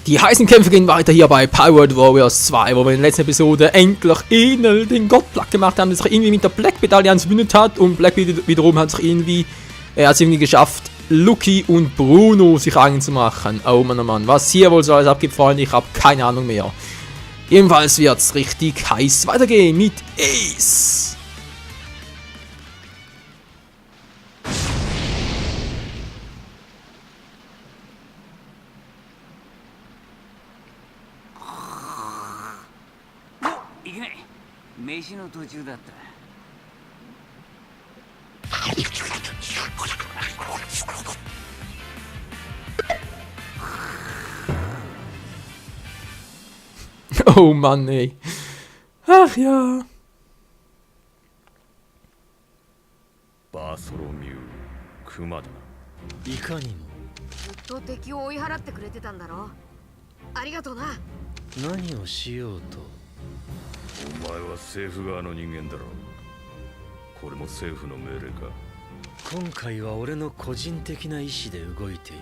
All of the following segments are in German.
Die heißen Kämpfe gehen weiter hier bei Pirate Warriors 2, wo wir in der letzten Episode endlich Enel, den Gott platt gemacht haben, der sich irgendwie mit der Blackbeard Allianz verbündet hat. Und Blackbeard wiederum hat sich irgendwie, er hat es irgendwie geschafft, Lucky und Bruno sich eigen zu machen. Oh Mann, oh Mann, was hier wohl so alles abgibt, Freunde, ich habe keine Ahnung mehr. Jedenfalls wird es richtig heiß weitergehen mit Ace. Oh Mann, ey. Ach ja. バーソロミュークマだな。いかにも。ずっと敵を追い払ってくれてたんだろ。ありがとうな。何をしようと。お前は政府側の人間だろう。これも政府の命令か。今回は俺の個人的な意志で動いている。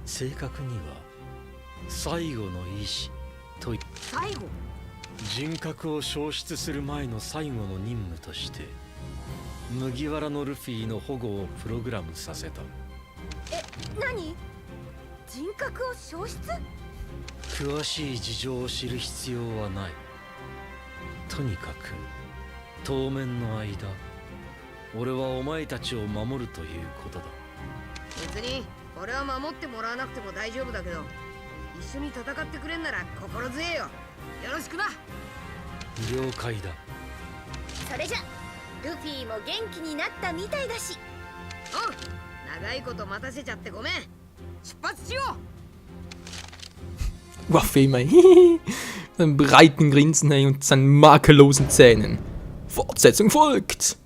正確には最後の意志と言って。最後？人格を消失する前の最後の任務として。麦わらのルフィの保護をプログラムさせた。え、何？人格を消失？詳しい事情を知る必要はない。とにかく当面の間、俺はお前たちを守るということだ。別に俺は守ってもらわなくても大丈夫だけど、一緒に戦ってくれんなら心強えよ。よろしくな。了解だ。それじゃルフィも元気になったみたいだし。おう、長いこと待たせちゃってごめん。出発しよう。Waffe immer. Seinen breiten Grinsen und seinen makellosen Zähnen. Fortsetzung folgt.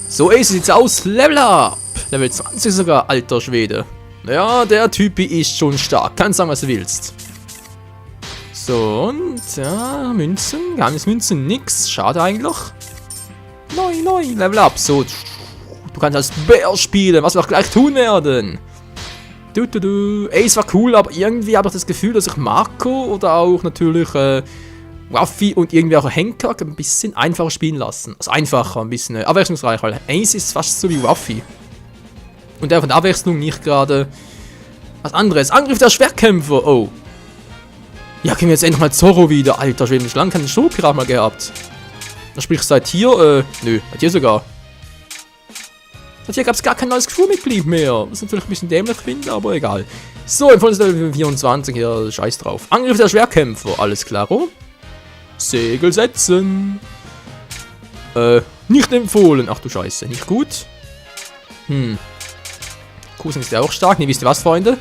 So Ace sieht's aus. Level up. Level 20 sogar, alter Schwede. Ja, der Typi ist schon stark. Kannst sagen, was du willst. So, und ja, Münzen. Geheimnismünzen, nix. Schade eigentlich. Neu, Level up. So, du kannst als Bär spielen, was wir auch gleich tun werden. Ace war cool, aber irgendwie habe ich das Gefühl, dass ich Marco oder auch natürlich Ruffy und irgendwie auch Hancock ein bisschen einfacher spielen lassen. Also einfacher, ein bisschen abwechslungsreich, weil Ace ist fast so wie Ruffy. Und der von der Abwechslung nicht gerade was anderes. Angriff der Schwertkämpfer, oh. Ja, kriegen wir jetzt endlich mal Zorro wieder. Alter Schwede, schon lange keinen Strohpirat mal gehabt. Sprich, seit hier, nö, seit hier sogar. Seit hier gab es gar kein neues Crewmitglied mehr. Was natürlich ein bisschen dämlich finde, aber egal. So, im vollen Level 24 hier, scheiß drauf. Angriff der Schwertkämpfer, alles klaro. Segel setzen. Nicht empfohlen. Ach du Scheiße, nicht gut. Kusen ist ja auch stark, ne, wisst ihr was, Freunde?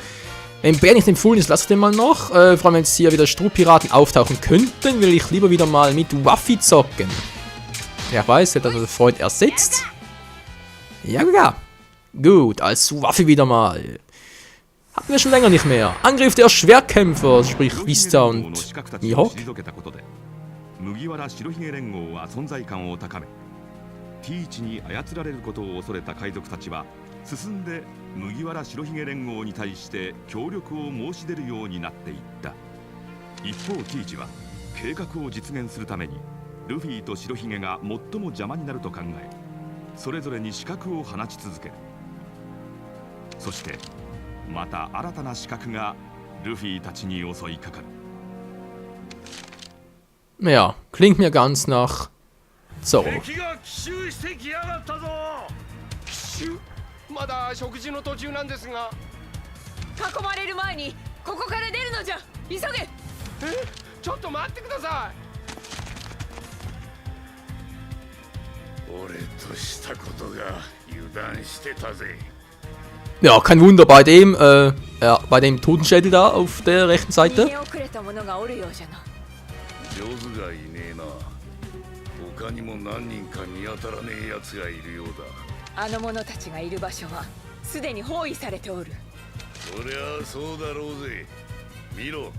Wenn Bär nicht empfohlen ist, lasst den mal noch. Vor allem, wenn jetzt hier wieder Strohpiraten auftauchen könnten, will ich lieber wieder mal mit Ruffy zocken. Ja, ich weiß, hat also der Freund ersetzt. Ja. Gut, als Ruffy wieder mal. Hatten wir schon länger nicht mehr. Angriff der Schwertkämpfer, sprich Vista und Mihawk. Ja, klingt mir ganz nach Zorro. まだ食事の途中なんですが。囲まれる前にここから出るのじゃ。急げ。ちょっと待ってください。俺としたことが油断してたぜ。 Ja, kein Wunder bei dem, bei dem Totenschädel da auf der rechten Seite. 上手がいねえな。他にも何人か見当たらねえ奴がいるようだ。 あの者たちがいる場所はすでに包囲されておる。そりゃそうだろうぜ。見ろ、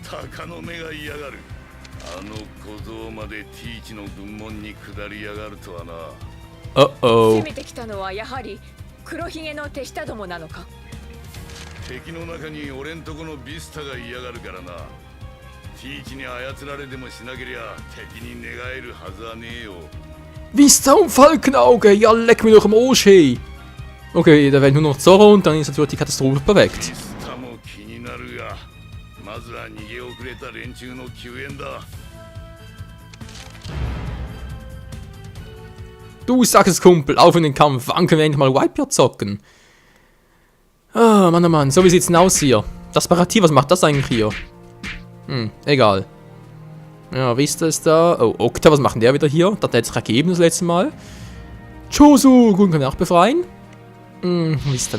鷹の目が嫌がる。あの小僧までティーチの軍門に下りやがるとはな。攻めてきたのはやはり黒ひげの手下どもなのか。敵の中に俺んとこのビスタが嫌がるからな。ティーチに操られでもしなけりゃ敵に寝返るはずはねえよ。 Vista und Falkenauge, ja leck mir doch am Arsch, hey. Okay, da wäre nur noch Zorro und dann ist natürlich die Katastrophe perfekt. ビスタも気になるが、まずは逃げ遅れた連中の救援だ。 Du sagst es, Kumpel, auf in den Kampf, wann können wir endlich mal Whitebeard zocken? Ah, Mann, oh Mann, so wie sieht's denn aus hier? Das Parativ, was macht das eigentlich hier? Egal. Ja, Vista ist da. Oh, Okta, was macht denn der wieder hier? Das hat er jetzt ergeben das letzte Mal. Chosu, gut, können wir auch befreien. Vista,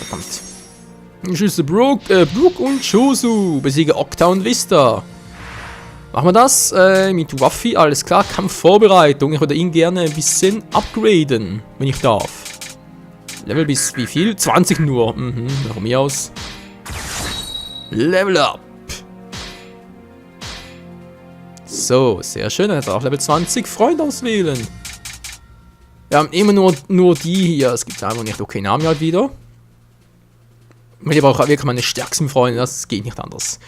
kommt. Schüsse Brooke und Chosu. Besiege Okta und Vista. Machen wir das mit Waffi, alles klar, Kampfvorbereitung. Ich würde ihn gerne ein bisschen upgraden, wenn ich darf. Level bis wie viel? 20 nur. Von mir aus. Level up. So, sehr schön. Er hat auch Level 20. Freund auswählen. Wir haben immer nur die hier. Es gibt einfach nicht. Okay, Namen halt wieder. Ich brauche wirklich meine stärksten Freunde. Das geht nicht anders.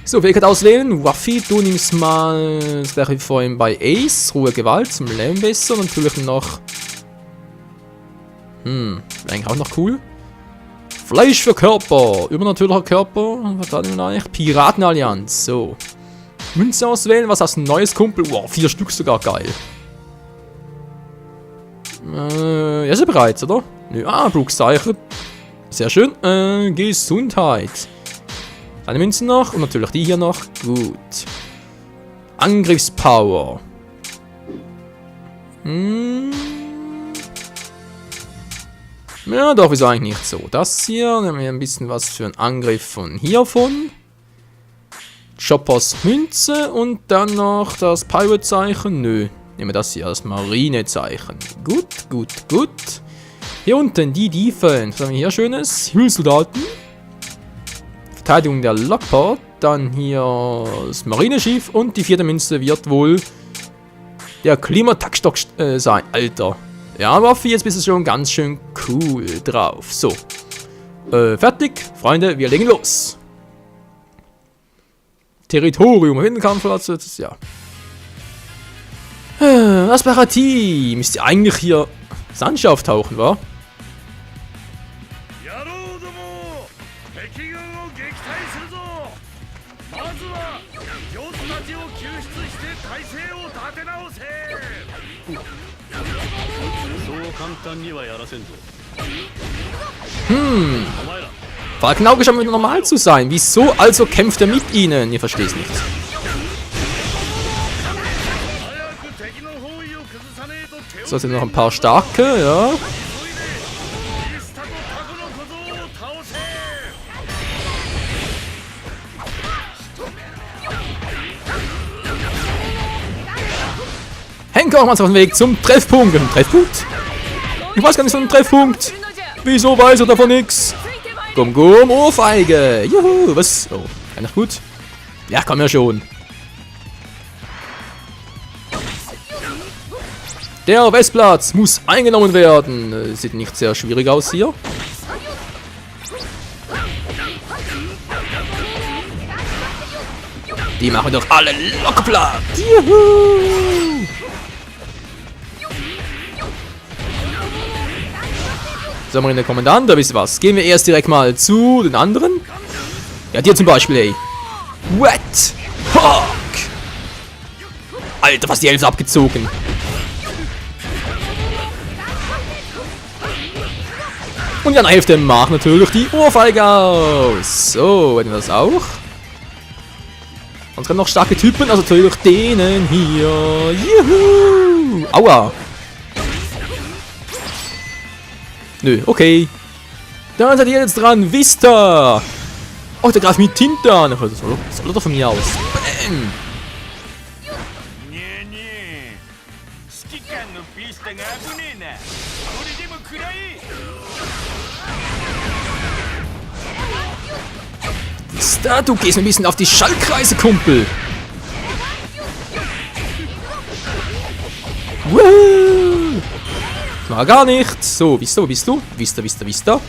So, Fähigkeit auswählen. Waffi, du nimmst mal das gleiche wie vorhin bei Ace. Ruhe, Gewalt zum Leben besser. Natürlich noch. Wäre eigentlich auch noch cool. Fleisch für Körper. Übernatürlicher Körper. Was hat denn eigentlich? Piratenallianz. So. Münze auswählen. Was hast du? Ein neues Kumpel? Wow, 4 Stück sogar. Geil. Ja, ist er bereits, oder? Nö. Ah, Brookszeichen. Sehr schön. Gesundheit. Eine Münze noch. Und natürlich die hier noch. Gut. Angriffspower. Ja, doch, wieso eigentlich nicht so. Das hier, nehmen wir ein bisschen was für einen Angriff von hiervon. Choppers Münze und dann noch das Pirate-Zeichen. Nö, nehmen wir das hier, das Marine-Zeichen. Gut. Hier unten die Defense. Was haben wir hier Schönes? Hilfssoldaten. Verteidigung der Lockport. Dann hier das Marineschiff und die 4. Münze wird wohl der Klimataktstock sein. Alter. Ja, Waffe, jetzt bist du schon ganz schön cool drauf. So. Fertig. Freunde, wir legen los. Territorium. Windenkampfplatz. Ja. Aspirativ. Müsst ihr eigentlich hier Sanche auftauchen, wa? Falkenauge scheint wieder normal zu sein. Wieso also kämpft er mit ihnen? Ihr versteht es nicht. So, sind noch ein paar starke, ja. Henker, macht auf den Weg zum Treffpunkt. Treffpunkt? Ich weiß gar nicht so einen Treffpunkt. Wieso weiß er davon nix? Komm, Ohrfeige. Juhu, was? Oh, kann doch gut. Ja, komm ja schon. Der Westplatz muss eingenommen werden. Sieht nicht sehr schwierig aus hier. Die machen doch alle locker platt. Juhu. So, Marine Kommandant, da wisst ihr was. Gehen wir erst direkt mal zu den anderen. Ja, dir zum Beispiel, ey. Wet Hawk. Alter, was die Hälfte abgezogen. Und die andere Hälfte macht natürlich die Ohrfeige aus. So, hätten wir das auch. Sonst kommen noch starke Typen, also natürlich denen hier. Juhu. Aua. Nö, okay. Dann seid ihr jetzt dran, Vista! Oh, der greift mit Tinte an. Das soll doch von mir aus. Bam! Vista, du gehst mir ein bisschen auf die Schallkreise, Kumpel. Woo! War gar nichts. So, Vista, wo bist du? Vista. Vista?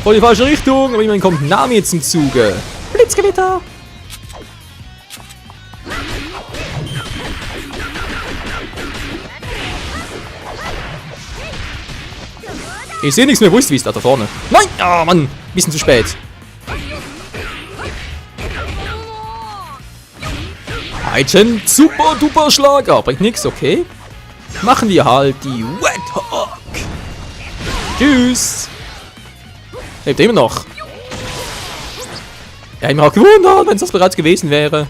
Voll in die falsche Richtung, aber immerhin kommt Nami jetzt zum Zuge. Blitzgewitter! Ich sehe nichts mehr, wo ist Vista da vorne? Nein! Ah, Mann! Bisschen zu spät. Heitchen, super duper Schlager. Bringt nichts, okay. Machen wir halt die Red Hawk. Tschüss. Lebt immer noch. Ja, ich habe mich auch gewundert, wenn es das bereits gewesen wäre.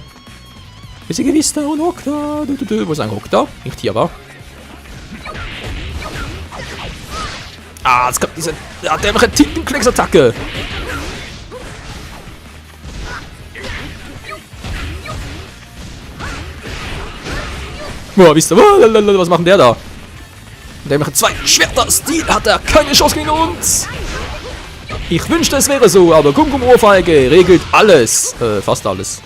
Ist sie gewiss da und Okta? Wo ist ein Okta? Nicht hier, war. Ah, jetzt kommt diese dämliche Tintenklecks-Attacke. Boah, wisst ihr, was macht der da? Der macht 2 Schwerter. Stil hat er keine Chance gegen uns. Ich wünschte, es wäre so, aber Gum-Gum-Ohrfeige regelt alles. Fast alles.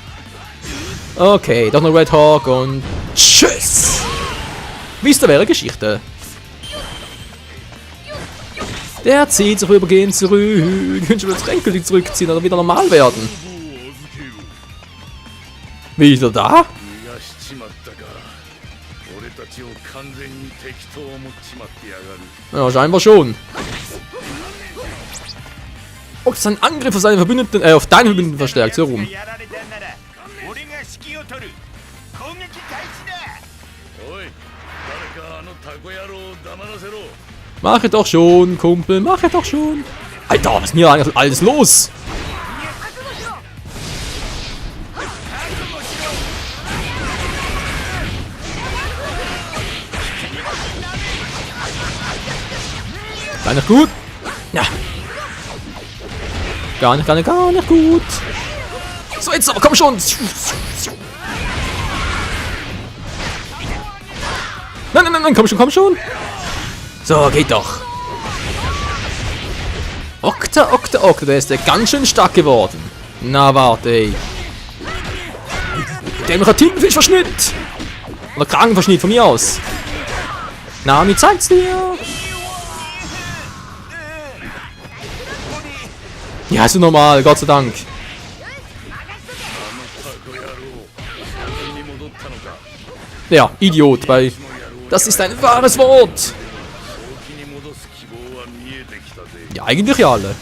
Okay, doch noch Red Hawk und tschüss. Wisst ihr, wäre Geschichte. Der zieht sich übergehend zurück. Ich wünsche mir das endgültig zurückziehen oder wieder normal werden. Wieder da? Ja, scheinbar schon. Oh, das ist ein Angriff auf seine Verbündeten, auf deine Verbündeten verstärkt, so rum. Mach doch schon, Kumpel, mach doch schon. Alter, was ist denn hier eigentlich alles los? Gar nicht gut. Ja. Gar nicht gut. So, jetzt aber, komm schon. Nein, komm schon. So, geht doch. Okta, der ist ja ganz schön stark geworden. Na, warte, ey. Dämlicher Tintenfischverschnitt. Oder Kragenverschnitt von mir aus. Nami zeigt's dir. Ja, ist so normal, Gott sei Dank. Ja, Idiot, weil das ist ein wahres Wort. Ja, eigentlich ja alle.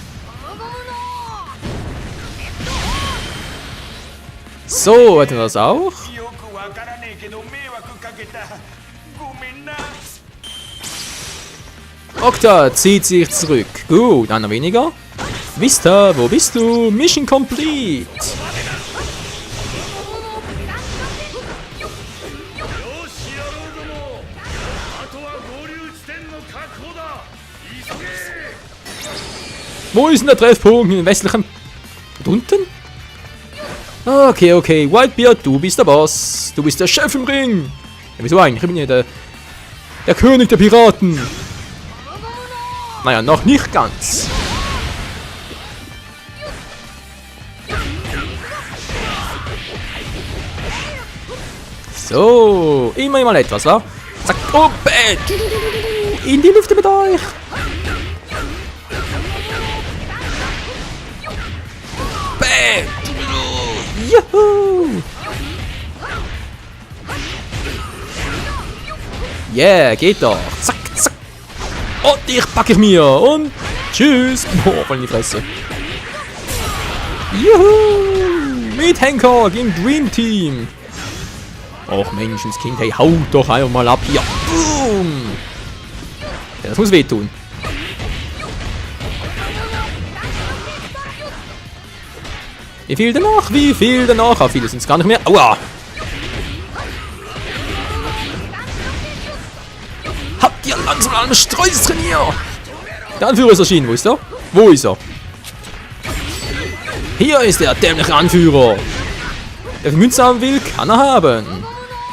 So, hätten wir das auch. Okta zieht sich zurück. Gut, einer weniger. Vista, wo bist du? Mission complete. Wo ist denn der Treffpunkt in den westlichen... Unten? Okay. Whitebeard, du bist der Boss. Du bist der Chef im Ring. Ja, wieso eigentlich? Ich bin ja der König der Piraten. Naja, noch nicht ganz. So, immer mal etwas, wa? Zack, oh, in die Lüfte mit euch. Juhu! Yeah, geht doch. Zack. Und dich packe ich mir. Und tschüss. Boah, voll in die Fresse. Juhu! Mit Hancock im Dream Team. Och, Menschenskind, hey, haut doch einfach mal ab hier. Boom! Ja, das muss wehtun. Wie viel denn noch? Ah, viele sind es gar nicht mehr. Aua! Habt ihr langsam an einem Streuseln hier? Der Anführer ist erschienen. Wo ist er? Wo ist er? Hier ist der dämliche Anführer. Wer Münze haben will, kann er haben.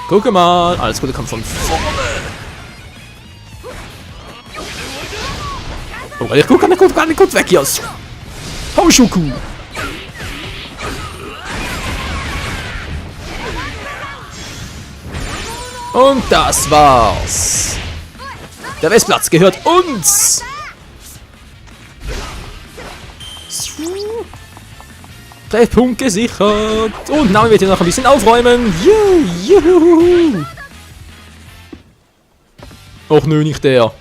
Guck mal. Alles Gute kommt von vorne. Oh, ich guck gar nicht gut weg hier. Hauschuku. Und das war's. Der Westplatz gehört uns. Treffpunkt gesichert. Und Nami wird hier noch ein bisschen aufräumen. Juhu. Och nö, nicht der.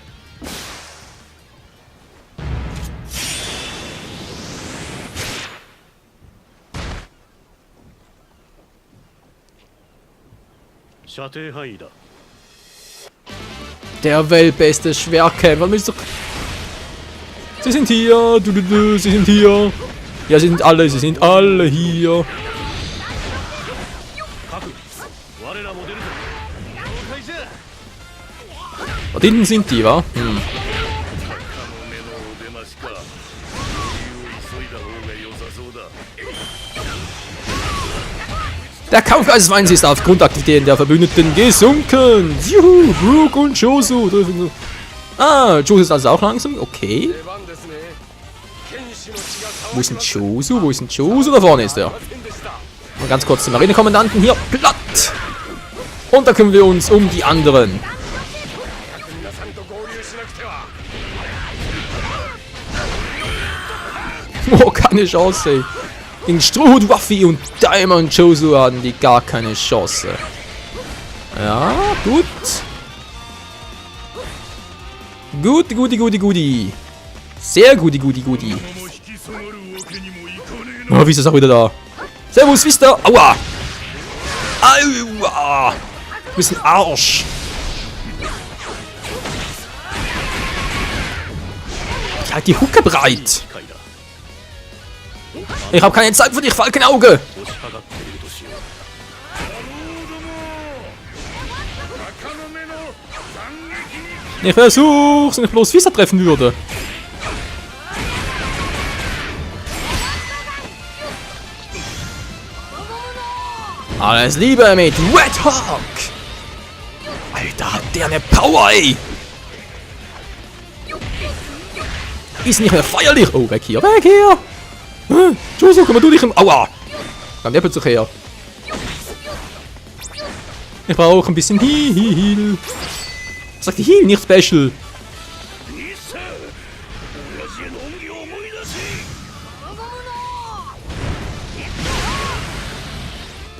Der weltbeste Schwerkämpfer. Sie sind hier. Sie sind hier. Ja, sie sind alle hier. Dort hinten sind die, wa? Hm. Der Kampfgeist des Weins ist auf Grundaktivitäten der Verbündeten gesunken. Juhu, Brook und Josu. Ah, Josu ist also auch langsam. Okay. Wo ist denn Josu? Wo ist denn Josu? Da vorne ist er. Mal ganz kurz den Marinekommandanten hier platt. Und da kümmern wir uns um die anderen. Oh, keine Chance, ey. Gegen Strohhut, Waffi und Diamond Josu hatten die gar keine Chance. Ja, gut. Guti. Sehr guti. Oh, wie ist das auch wieder da? Servus, Vista. Aua. Aua. Du bist ein Arsch. Ich halte die Hucke breit. Ich habe keine Zeit für dich, Falkenauge. Ich versuch's, wenn ich bloß Vista treffen würde. Alles Liebe mit Red Hawk. Alter, hat der eine Power, ey. Ist nicht mehr feierlich. Oh, weg hier. Josu, komm mal du dich im... Aua. Komm der plötzlich her. Ich brauche ein bisschen Heal. Was sagt die Heal? Nicht Special.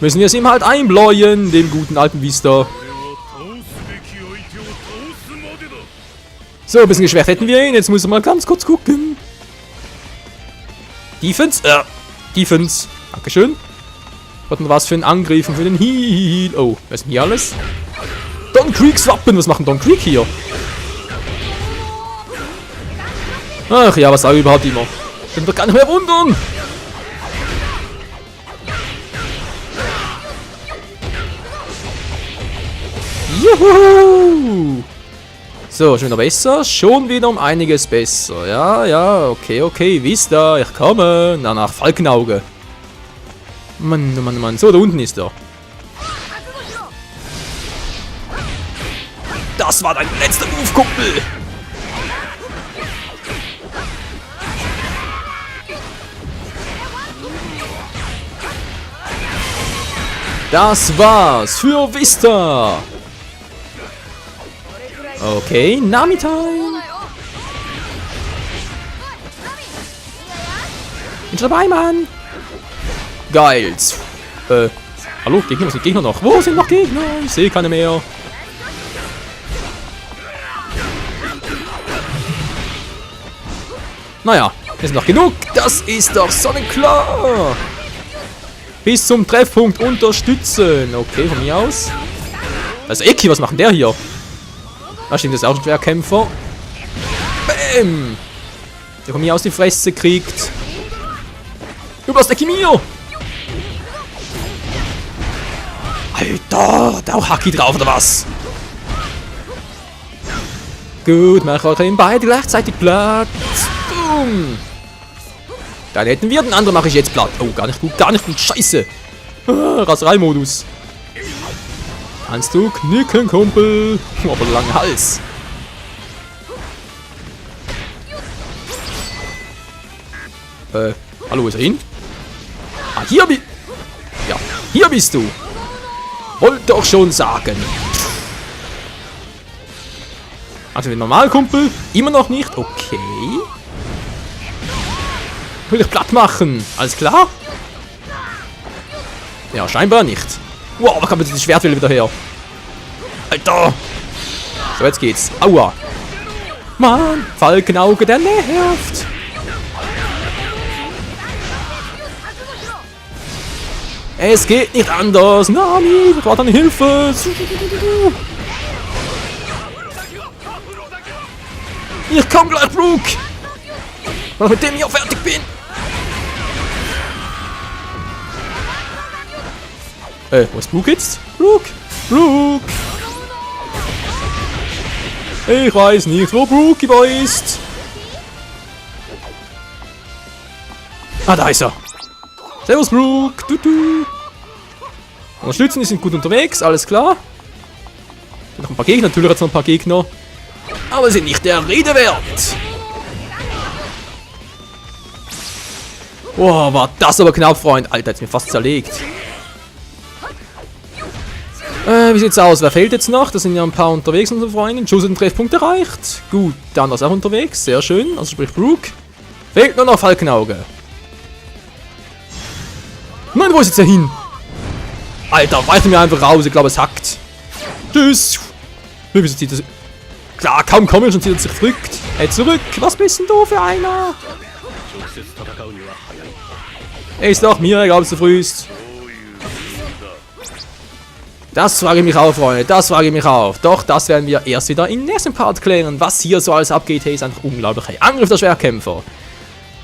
Müssen wir es ihm halt einbläuen, dem guten alten Vista. So, ein bisschen geschwächt hätten wir ihn. Jetzt müssen wir mal ganz kurz gucken. Defense. Defense. Dankeschön. Was denn was für ein Angriff und für den Heal. Oh, was ist denn hier alles? Don Creeks Wappen. Was macht denn Don Creek hier? Ach ja, was sage ich überhaupt immer? Ich kann doch gar nicht mehr wundern. Juhu! So, schon wieder besser. Schon wieder um einiges besser. Ja, okay. Vista, ich komme. Danach Falkenauge. Mann. So, da unten ist er. Das war dein letzter Move, Kumpel. Das war's für Vista. Okay, Nami-Time. Bin schon dabei, Mann. Geil. Hallo, Gegner, was sind Gegner noch? Wo sind noch Gegner? Ich sehe keine mehr. Naja, es sind noch genug. Das ist doch sonnenklar. Bis zum Treffpunkt unterstützen. Okay, von mir aus. Also Eki, was macht denn der hier? Da stimmt, das ist auch ein Schwerkämpfer. Bäm! Der von mir aus die Fresse kriegt. Du bist der Kimio! Alter, da auch Haki drauf, oder was? Gut, mach euch eben beide gleichzeitig platt. Boom! Dann hätten wir, den anderen mache ich jetzt platt. Oh, gar nicht gut, scheiße. Raserei-Modus. Kannst du knicken, Kumpel? Aber langen Hals. Hallo, ist er hin? Ah, hier bist du. Wollt doch schon sagen. Also den Normalkumpel? Immer noch nicht? Okay. Will ich platt machen? Alles klar? Ja, scheinbar nicht. Wow, da kommt das Schwert wieder her. Alter! So, jetzt geht's. Aua! Mann, Falkenauge, der nervt! Es geht nicht anders! Nami, ich brauche deine Hilfe! Ich komm gleich, Brooke! Wenn ich mit dem hier fertig bin! Wo ist Brooke jetzt? Brooke! Brooke! Ich weiß nicht, wo Brooke ist! Ah, da ist er! Servus, Brooke! Tutu! Unterstützen, die sind gut unterwegs, alles klar. Noch ein paar Gegner, natürlich hat es noch ein paar Gegner. Aber sind nicht der Rede wert! Boah, war das aber knapp, Freund! Alter, hat's mir fast zerlegt. Wie sieht's aus? Wer fehlt jetzt noch? Da sind ja ein paar unterwegs, unsere Freunde. Jules hat den Treffpunkt erreicht. Gut, der andere ist auch unterwegs. Sehr schön. Also sprich Brooke. Fehlt nur noch Falkenauge. Nein, wo ist jetzt der hin? Alter, weichen wir einfach raus. Ich glaube, es hackt. Tschüss. Wieso zieht das? Klar, kaum kommen wir schon, zieht er sich zurück. Hey, zurück. Was bist denn du für einer? Ist doch mir egal, ob du frühst. Das frage ich mich auch, Freunde. Das frage ich mich auch. Doch, das werden wir erst wieder im nächsten Part klären. Was hier so alles abgeht, hey, ist einfach unglaublich. Hey, Angriff der Schwertkämpfer.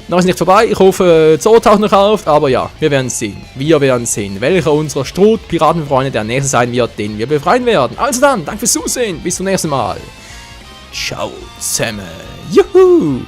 Noch ist nicht vorbei. Ich hoffe, Zoro taucht noch auf. Aber ja, wir werden sehen. Wir werden sehen, welcher unserer Stroh-Piratenfreunde der nächste sein wird, den wir befreien werden. Also dann, danke fürs Zusehen. Bis zum nächsten Mal. Ciao zusammen. Juhu.